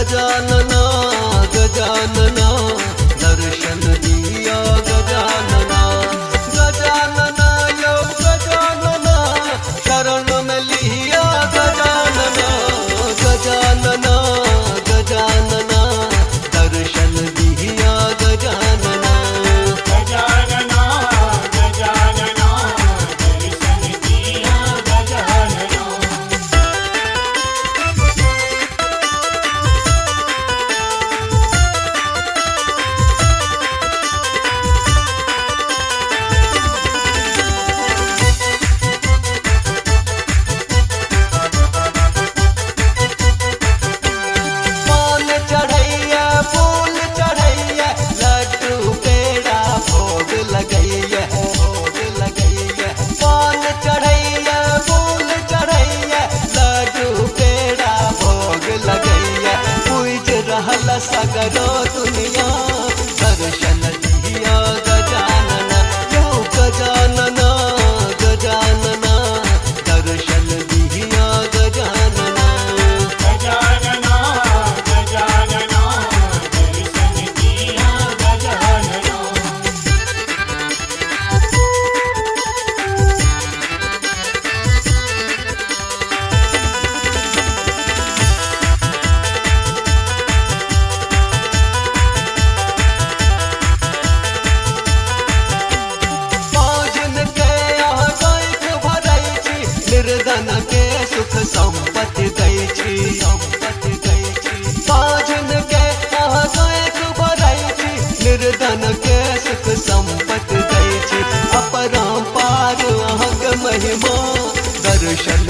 गजानना गजानना दर्शन दिया गजानना। गजानना यो गजानना शरण में लिया गजानना। गजानना गजानना दर्शन दिया गजानना। गजानना गजानना दर्शन दिया गजानना। पान चढ़ैया फूल चढ़ैया लड्डू पेड़ा भोग लगैया भोग लगैया। पान चढ़ैया फूल चढ़ैया लड्डू पेड़ा भोग लगैया। पूज रहल सगरो दुनिया दर्शन दिया गजानना। यो गजानना गजानना दर्शन दिया गजानना। गजानना गजानना दर्शन दिया गजानना। पाँचन के यहाँ गैठ भरै छी निर्धन के सुख संपत्ति दै छी संपत्ति दै छी। पाँचन के यहाँ गैठ भरै छी निर्धन के सुख संपत्ति दै छी। अपरंपार अहाँक महिमा दर्शन